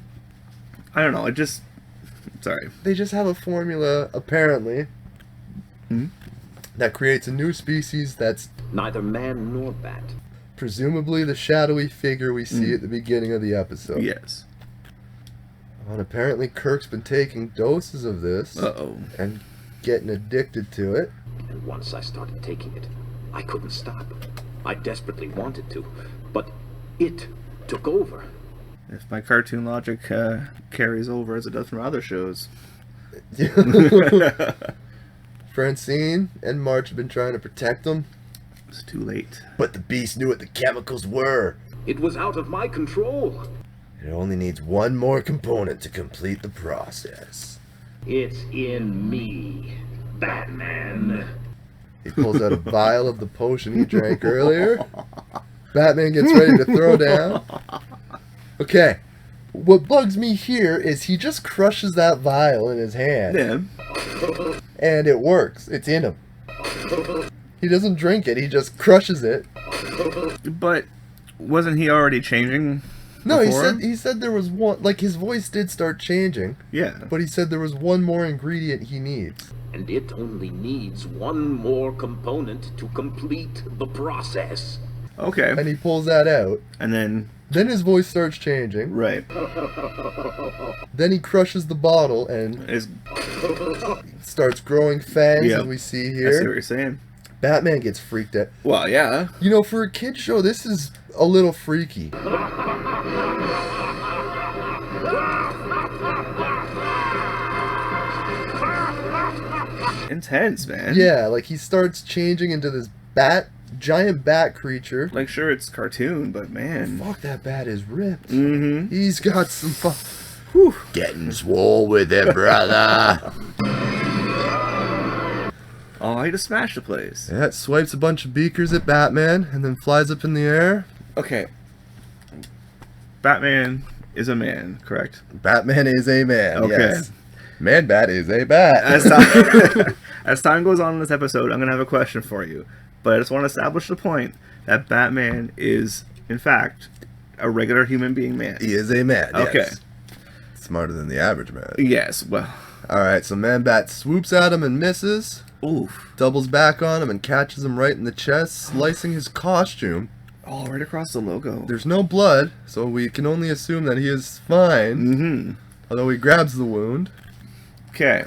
Speaker 2: I don't know, it just, sorry.
Speaker 1: they just have a formula, apparently, that creates a new species that's
Speaker 4: Neither man nor bat.
Speaker 1: presumably the shadowy figure we see at the beginning of the episode.
Speaker 2: Yes.
Speaker 1: And apparently Kirk's been taking doses of this
Speaker 2: Uh-oh.
Speaker 1: and getting addicted to it.
Speaker 4: And once I started taking it, I couldn't stop. I desperately wanted to, but it took over.
Speaker 2: If my cartoon logic carries over as it does from other shows.
Speaker 1: Francine and March have been trying to protect him,
Speaker 2: It's too late.
Speaker 1: but the beast knew what the chemicals were.
Speaker 4: It was out of my control.
Speaker 1: It only needs one more component to complete the process.
Speaker 4: It's in me, Batman.
Speaker 1: He pulls out a vial of the potion he drank earlier. Batman gets ready to throw down. Okay, what bugs me here is he just crushes that vial in his hand.
Speaker 2: Yeah.
Speaker 1: And it works. It's in him. He doesn't drink it, he just crushes it.
Speaker 2: But wasn't he already changing?
Speaker 1: No,
Speaker 2: before?
Speaker 1: he said there was one, like his voice did start changing,
Speaker 2: Yeah.
Speaker 1: but he said there was one more ingredient he needs.
Speaker 4: And it only needs one more component to complete the process.
Speaker 2: Okay.
Speaker 1: And he pulls that out.
Speaker 2: And then,
Speaker 1: Then his voice starts changing.
Speaker 2: right.
Speaker 1: Then he crushes the bottle and
Speaker 2: Is
Speaker 1: starts growing fangs,
Speaker 2: Yep.
Speaker 1: as we see
Speaker 2: I see what
Speaker 1: here.
Speaker 2: you're saying.
Speaker 1: Batman gets freaked out.
Speaker 2: Well, yeah.
Speaker 1: You know, for a kid's show, this is a little freaky.
Speaker 2: Intense, man.
Speaker 1: Yeah, like he starts changing into this giant bat creature.
Speaker 2: Like, sure, it's cartoon, but man.
Speaker 1: Fuck, that bat is ripped.
Speaker 2: Mm-hmm.
Speaker 1: He's got some fun. Getting swole with it, brother.
Speaker 2: Oh, I just smashed the place.
Speaker 1: Yeah, it swipes a bunch of beakers at Batman and then flies up in the air.
Speaker 2: Okay. Batman is a man, correct?
Speaker 1: Batman is a man.
Speaker 2: Okay.
Speaker 1: Yes. Man-Bat is a bat.
Speaker 2: As time, as time goes on in this episode, I'm going to have a question for you. But I just want to establish the point that Batman is, in fact, a regular human being man.
Speaker 1: He is a man. Yes.
Speaker 2: Okay.
Speaker 1: Smarter than the average man.
Speaker 2: Yes, well.
Speaker 1: Alright, so Man-Bat swoops at him and misses.
Speaker 2: Oof.
Speaker 1: Doubles back on him and catches him right in the chest, slicing his costume.
Speaker 2: Oh, right across the logo.
Speaker 1: There's no blood, so we can only assume that he is fine.
Speaker 2: Mm-hmm.
Speaker 1: Although he grabs the wound.
Speaker 2: Okay.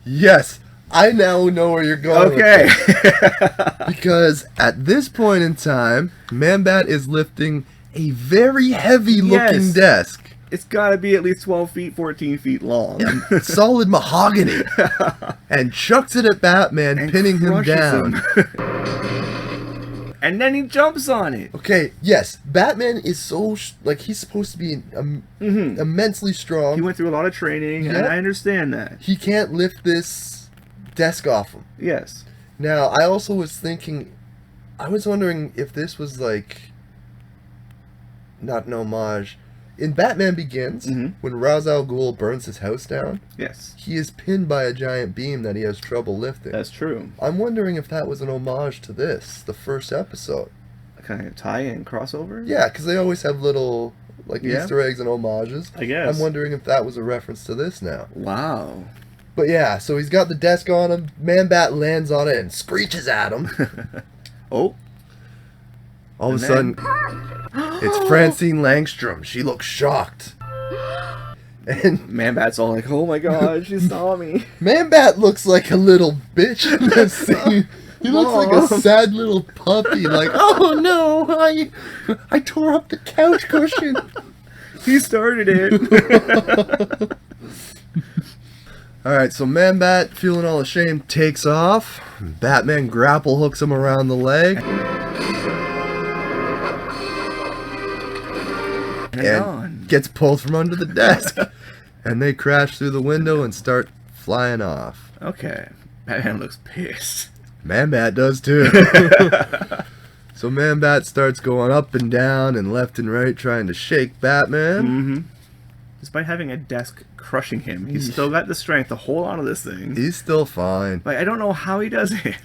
Speaker 1: Yes, I now know where you're going.
Speaker 2: Okay.
Speaker 1: With this. Because at this point in time, Man-Bat is lifting a very heavy looking
Speaker 2: Yes.
Speaker 1: desk.
Speaker 2: It's got to be at least 12 feet, 14 feet long.
Speaker 1: Solid mahogany. And chucks it at Batman,
Speaker 2: And
Speaker 1: pinning him
Speaker 2: crushes
Speaker 1: down.
Speaker 2: And then he jumps on it.
Speaker 1: Okay, yes, Batman is so, like, he's supposed to be immensely strong.
Speaker 2: He went through a lot of training, and
Speaker 1: Yep.
Speaker 2: I understand that.
Speaker 1: He can't lift this desk off him.
Speaker 2: Yes.
Speaker 1: Now, I also was thinking, I was wondering if this was like, not an homage. In Batman Begins,
Speaker 2: Mhm.
Speaker 1: when Ra's al Ghul burns his house down,
Speaker 2: Yes.
Speaker 1: he is pinned by a giant beam that he has trouble lifting.
Speaker 2: That's true.
Speaker 1: I'm wondering if that was an homage to this, the first episode.
Speaker 2: A kind of tie-in crossover?
Speaker 1: Yeah, because they always have little, like,
Speaker 2: Yeah.
Speaker 1: Easter eggs and homages.
Speaker 2: I guess.
Speaker 1: I'm wondering if that was a reference to this now.
Speaker 2: Wow.
Speaker 1: But yeah, so he's got the desk on him, Man-Bat lands on it and screeches at him.
Speaker 2: Oh.
Speaker 1: All of a
Speaker 2: And
Speaker 1: sudden,
Speaker 2: then-
Speaker 1: it's Francine Langstrom. She looks shocked. And
Speaker 2: Man-Bat's all like, oh my god, she saw me.
Speaker 1: Man-Bat looks like a little bitch in this scene. He looks like a
Speaker 2: Mom.
Speaker 1: sad little puppy, like, oh no, I tore up the couch cushion.
Speaker 2: He started it.
Speaker 1: Alright, so Man-Bat, feeling all ashamed, takes off. Batman grapple hooks him around the leg. And
Speaker 2: gone.
Speaker 1: gets pulled from under the desk. And they crash through the window and start flying off.
Speaker 2: Okay. Batman looks pissed.
Speaker 1: Man-Bat does too. So Man-Bat starts going up and down and left and right trying to shake Batman.
Speaker 2: Mm-hmm. Despite having a desk crushing him, he's still got the strength to hold on to this thing.
Speaker 1: He's still fine.
Speaker 2: Like, I don't know how he does it.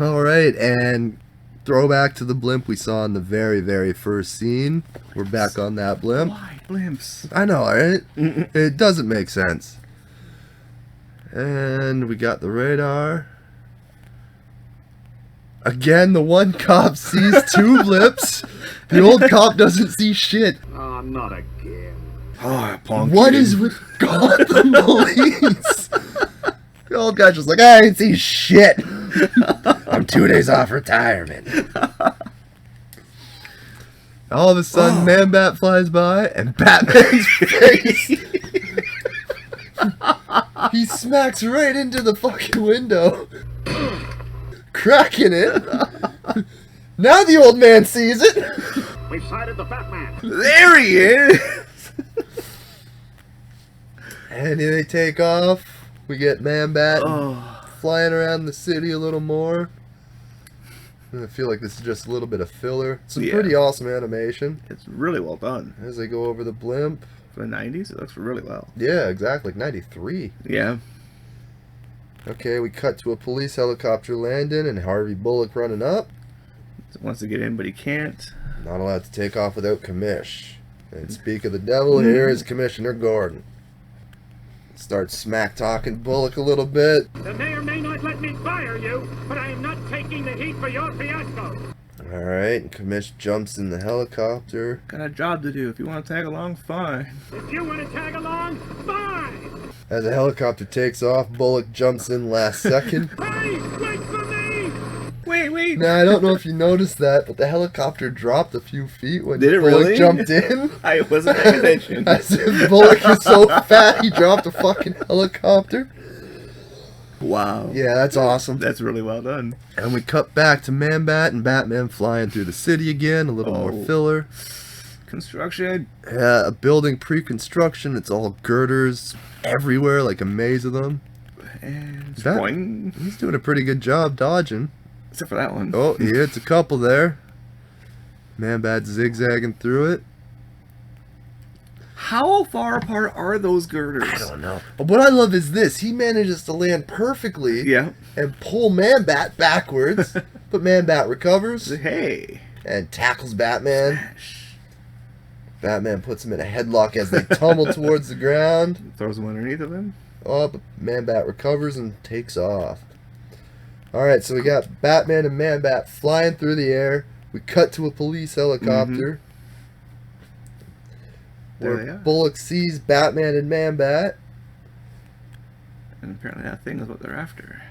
Speaker 1: Alright, and throwback to the blimp we saw in the very, very first scene. We're back on that blimp.
Speaker 2: Why blimps?
Speaker 1: I know, right? It doesn't make sense. And we got the radar. Again, the one cop sees two blips. The old cop doesn't see shit.
Speaker 4: Ah, not again.
Speaker 2: Oh, punk.
Speaker 1: What is with Gotham Police? The old guy's just like, I ain't see shit. I'm 2 days off retirement. All of a sudden, Man-Bat flies by, and Batman's face. He smacks right into the fucking window, cracking it. Now the old man sees it.
Speaker 4: We've sighted the Batman.
Speaker 2: There he is!
Speaker 1: And they take off. We get Man-Bat
Speaker 2: Oh,
Speaker 1: flying around the city a little more. And I feel like this is just a little bit of filler. Some
Speaker 2: Yeah.
Speaker 1: pretty awesome animation
Speaker 2: it's really well done.
Speaker 1: as they go over the blimp.
Speaker 2: For the 90s, it looks really well.
Speaker 1: Yeah, exactly. Like 93.
Speaker 2: Yeah.
Speaker 1: Okay, we cut to a police helicopter landing and Harvey Bullock running up.
Speaker 2: Wants to get in, but he can't.
Speaker 1: Not allowed to take off without commish. And speak of the devil, here is Commissioner Gordon. Starts smack talking Bullock a little bit.
Speaker 6: The mayor may not let me fire you, but I am not taking the heat for your fiasco.
Speaker 1: Alright, and Commish jumps in the helicopter.
Speaker 2: Got a job to do. If you want to tag along, fine.
Speaker 6: If you want to tag along, fine.
Speaker 1: As the helicopter takes off, Bullock jumps in last second.
Speaker 6: Hey, wait for me!
Speaker 2: Wait.
Speaker 1: Now, I don't know if you noticed that, but the helicopter dropped a few feet when
Speaker 2: Did it
Speaker 1: Bullock
Speaker 2: really?
Speaker 1: jumped in.
Speaker 2: I wasn't paying attention.
Speaker 1: As if Bullock is so fat, he dropped a fucking helicopter.
Speaker 2: Wow.
Speaker 1: Yeah, that's awesome.
Speaker 2: That's really well done.
Speaker 1: And we cut back to Man-Bat and Batman flying through the city again. A little more
Speaker 2: Oh.
Speaker 1: filler.
Speaker 2: Construction.
Speaker 1: Yeah, a building pre-construction. It's all girders everywhere, like a maze of them.
Speaker 2: And
Speaker 1: That-
Speaker 2: boing.
Speaker 1: He's doing a pretty good job dodging.
Speaker 2: Except for that one.
Speaker 1: Oh, he hits a couple there. Man-Bat zigzagging through it.
Speaker 2: How far apart are those girders?
Speaker 1: I don't know. But what I love is this. He manages to land perfectly
Speaker 2: Yeah.
Speaker 1: and pull Man-Bat backwards. But Man-Bat recovers
Speaker 2: Hey.
Speaker 1: and tackles Batman. Batman puts him in a headlock as they tumble towards the ground.
Speaker 2: Throws him underneath of him.
Speaker 1: Oh, but Man-Bat recovers and takes off. Alright, so we got Batman and Man-Bat flying through the air. We cut to a police helicopter.
Speaker 2: There
Speaker 1: Where
Speaker 2: they are.
Speaker 1: Bullock sees Batman and Man-Bat.
Speaker 2: And apparently that thing is what they're after.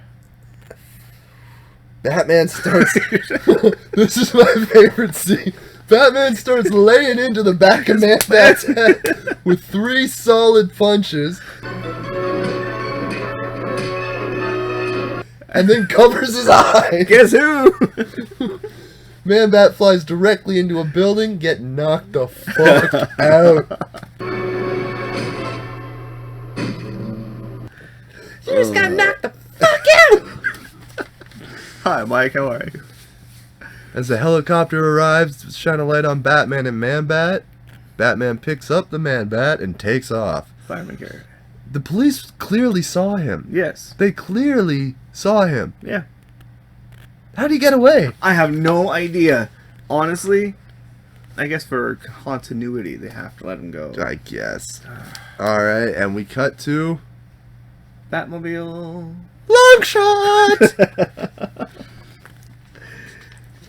Speaker 1: Batman starts... This is my favorite scene. Batman starts laying into the back of Man-Bat's head with 3 solid punches. And then covers his eye.
Speaker 2: Guess who?
Speaker 1: Man-Bat flies directly into a building, get knocked the fuck out. You just got knocked the fuck out!
Speaker 2: Hi, Mike. How are you?
Speaker 1: As the helicopter arrives to shine a light on Batman and Man-Bat, Batman picks up the Man-Bat and takes off.
Speaker 2: Fireman carrot.
Speaker 1: The police clearly saw him.
Speaker 2: Yes.
Speaker 1: They clearly saw him.
Speaker 2: Yeah.
Speaker 1: How'd he get away?
Speaker 2: I have no idea. Honestly, I guess for continuity, they have to let him go.
Speaker 1: I guess. Alright, and we cut to...
Speaker 2: Batmobile.
Speaker 1: Long shot!
Speaker 2: Just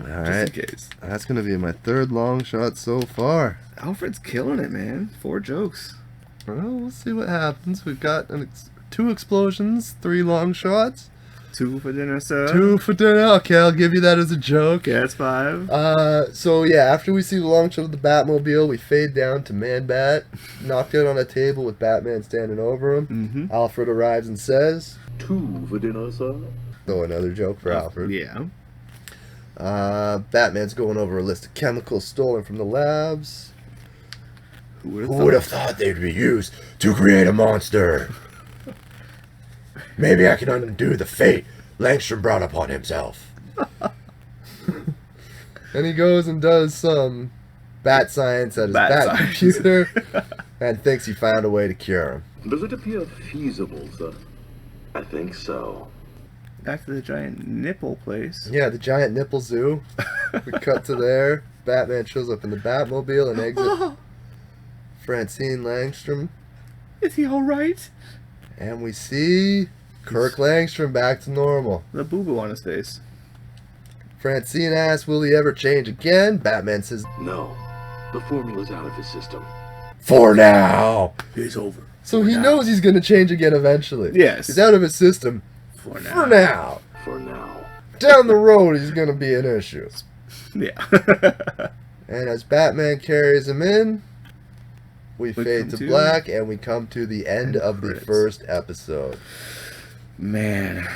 Speaker 2: in
Speaker 1: Alright,
Speaker 2: case.
Speaker 1: that's gonna be my 3rd long shot so far.
Speaker 2: Alfred's killing it, man. 4 jokes.
Speaker 1: Well, we'll see what happens. We've got 2 explosions, 3 long shots,
Speaker 2: 2 for dinner, sir.
Speaker 1: 2 for dinner. Okay, I'll give you that as a joke.
Speaker 2: Okay, that's 5.
Speaker 1: So yeah, after we see the long shot of the Batmobile, we fade down to Man-Bat, knocked out on a table with Batman standing over him.
Speaker 2: Mm-hmm.
Speaker 1: Alfred arrives and says,
Speaker 3: 2 for dinner, sir.
Speaker 1: oh, another joke for Alfred.
Speaker 2: Yeah.
Speaker 1: Batman's going over a list of chemicals stolen from the labs.
Speaker 2: Who would
Speaker 1: Who would have thought they'd be used to create a monster? Maybe I can undo the fate Langstrom brought upon himself. And he goes and does some bat science at his
Speaker 2: Bat
Speaker 1: bat
Speaker 2: science.
Speaker 1: computer and thinks he found a way to cure him.
Speaker 3: Does it appear feasible, sir? I think so.
Speaker 2: Back to the giant nipple place.
Speaker 1: Yeah, the giant nipple zoo. We cut to there. Batman shows up in the Batmobile and exits Francine Langstrom.
Speaker 2: Is he alright?
Speaker 1: And we see Kirk Langstrom back to normal.
Speaker 2: The boo-boo on his face.
Speaker 1: Francine asks, will he ever change again? Batman says,
Speaker 3: No. The formula's out of his system.
Speaker 1: for now.
Speaker 3: It's over.
Speaker 1: So he knows he's going to change again eventually.
Speaker 2: Yes.
Speaker 1: He's out of his system
Speaker 2: For now.
Speaker 1: for now.
Speaker 3: For now.
Speaker 1: Down the road, he's going to be an issue.
Speaker 2: Yeah.
Speaker 1: And as Batman carries him in, we
Speaker 2: We
Speaker 1: fade
Speaker 2: come
Speaker 1: to
Speaker 2: to-
Speaker 1: black and we come to the end of the
Speaker 2: credits.
Speaker 1: first episode.
Speaker 2: Man.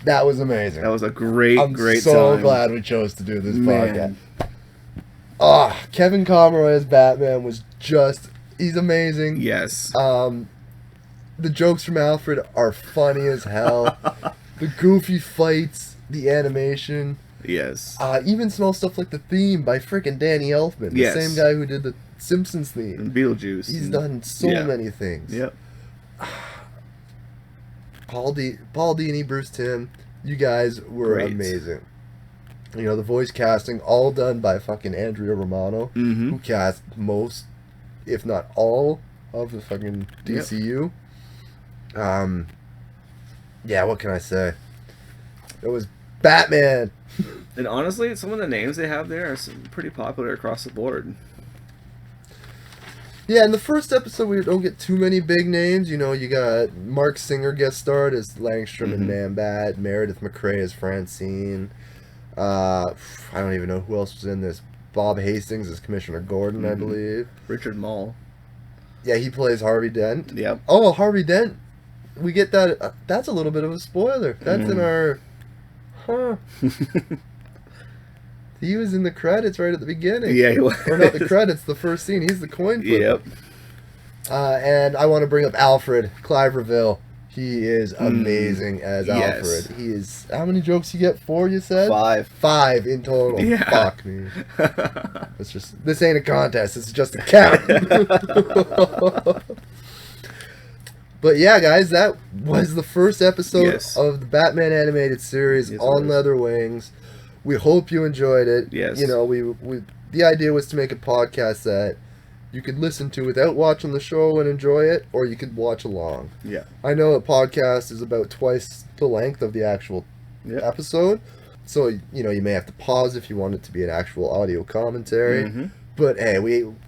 Speaker 1: That was amazing.
Speaker 2: That was a great,
Speaker 1: I'm
Speaker 2: great
Speaker 1: so
Speaker 2: time.
Speaker 1: glad we chose to do this
Speaker 2: Man.
Speaker 1: podcast. Kevin Conroy as Batman was just, he's amazing.
Speaker 2: Yes.
Speaker 1: The jokes from Alfred are funny as hell. The goofy fights, the animation.
Speaker 2: Yes.
Speaker 1: Even small stuff like the theme by frickin' Danny Elfman, the
Speaker 2: Yes.
Speaker 1: same guy who did the Simpsons theme.
Speaker 2: And Beetlejuice.
Speaker 1: He's
Speaker 2: and-
Speaker 1: done so
Speaker 2: yeah.
Speaker 1: many things.
Speaker 2: Yep.
Speaker 1: Paul Dini, Bruce Timm, you guys were
Speaker 2: Great.
Speaker 1: amazing. You know, the voice casting, all done by fucking Andrea Romano,
Speaker 2: Mhm.
Speaker 1: who cast most, if not all, of the fucking DCU. Yeah, what can I say? It was Batman.
Speaker 2: And honestly, some of the names they have there are pretty popular across the board.
Speaker 1: Yeah, in the first episode, we don't get too many big names. You know, you got Mark Singer guest starred as Langstrom and Man-Bat, Meredith McRae as Francine. I don't even know who else was in this. Bob Hastings as Commissioner Gordon, I believe.
Speaker 2: Richard Mall.
Speaker 1: Yeah, he plays Harvey Dent.
Speaker 2: Yep.
Speaker 1: Oh, Harvey Dent. We get that. That's a little bit of a spoiler. That's in our... Huh. He was in the credits right at the beginning.
Speaker 2: Yeah, he was.
Speaker 1: Or not the credits, the first scene. He's the coin flipper.
Speaker 2: Yep.
Speaker 1: And I want to bring up Alfred, Clive Reville. He is amazing as
Speaker 2: Yes.
Speaker 1: Alfred. He is... How many jokes you get? 4, you said?
Speaker 2: 5.
Speaker 1: 5 in total.
Speaker 2: Yeah.
Speaker 1: Fuck me. It's just... This ain't a contest. It's just a count. But yeah, guys, that was the first episode
Speaker 2: Yes.
Speaker 1: of the Batman animated series
Speaker 2: Yes, it
Speaker 1: on
Speaker 2: was.
Speaker 1: Leather Wings. We hope you enjoyed it.
Speaker 2: Yes.
Speaker 1: You know, we the idea was to make a podcast that you could listen to without watching the show and enjoy it, or you could watch along.
Speaker 2: Yeah.
Speaker 1: I know a podcast is about twice the length of the actual
Speaker 2: Yep.
Speaker 1: episode, so you know you may have to pause if you want it to be an actual audio commentary.
Speaker 2: Mhm.
Speaker 1: But hey,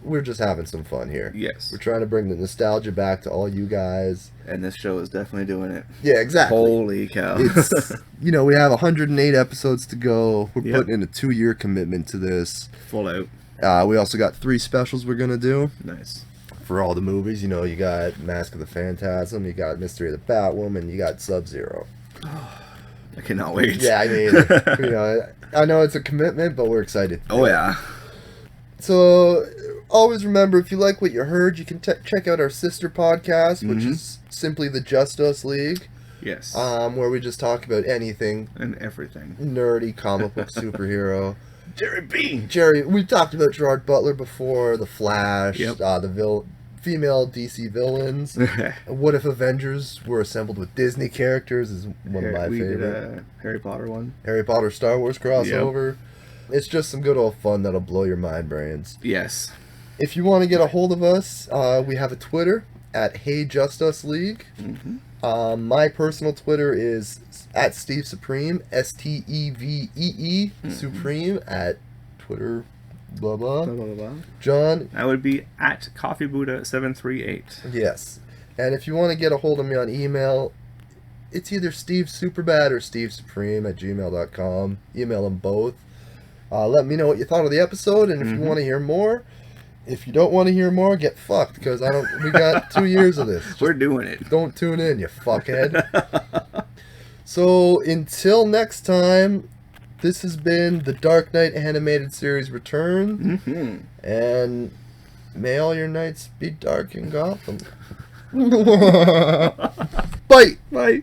Speaker 1: we're just having some fun here.
Speaker 2: Yes.
Speaker 1: We're trying to bring the nostalgia back to all you guys.
Speaker 2: And this show is definitely doing it.
Speaker 1: Yeah, exactly.
Speaker 2: Holy cow.
Speaker 1: It's you know, we have 108 episodes to go. We're
Speaker 2: Yep.
Speaker 1: putting in a 2-year commitment to this.
Speaker 2: Full out.
Speaker 1: We also got 3 specials we're gonna do
Speaker 2: Nice.
Speaker 1: for all the movies. You know, you got Mask of the Phantasm, you got Mystery of the Batwoman, you got Sub-Zero.
Speaker 2: I cannot wait.
Speaker 1: Yeah, I mean, you know, I know it's a commitment, but we're excited.
Speaker 2: Oh, yeah.
Speaker 1: So, always remember, if you like what you heard, you can check out our sister podcast, which is simply the Just Us League,
Speaker 2: Yes.
Speaker 1: where we just talk about anything
Speaker 2: And everything.
Speaker 1: nerdy, comic book, superhero.
Speaker 2: Jerry B.
Speaker 1: Jerry, we've talked about Gerard Butler before, The Flash,
Speaker 2: Yep.
Speaker 1: the female DC villains. What if Avengers were assembled with Disney characters is one of my
Speaker 2: We did
Speaker 1: favorite.
Speaker 2: a Harry Potter one.
Speaker 1: Harry Potter, Star Wars crossover. It's just some good old fun that'll blow your mind brains.
Speaker 2: Yes.
Speaker 1: If you want to get a hold of us, we have a Twitter at Hey Just Us League. My personal Twitter is at Steve Supreme, STEVEE Supreme at Twitter. Blah blah.
Speaker 2: Blah, blah, blah, blah.
Speaker 1: John,
Speaker 2: That would be at CoffeeBuddha738.
Speaker 1: yes. And if you want to get a hold of me on email, it's either Steve Superbad or Steve Supreme at gmail.com. Email them both. Let me know what you thought of the episode, and if you want to hear more. If you don't want to hear more, get fucked, because we got 2 years of this. Just
Speaker 2: We're doing it.
Speaker 1: don't tune in, you fuckhead. So until next time, this has been the Dark Knight animated series return, and may all your nights be dark in Gotham. Bye.
Speaker 2: Bye.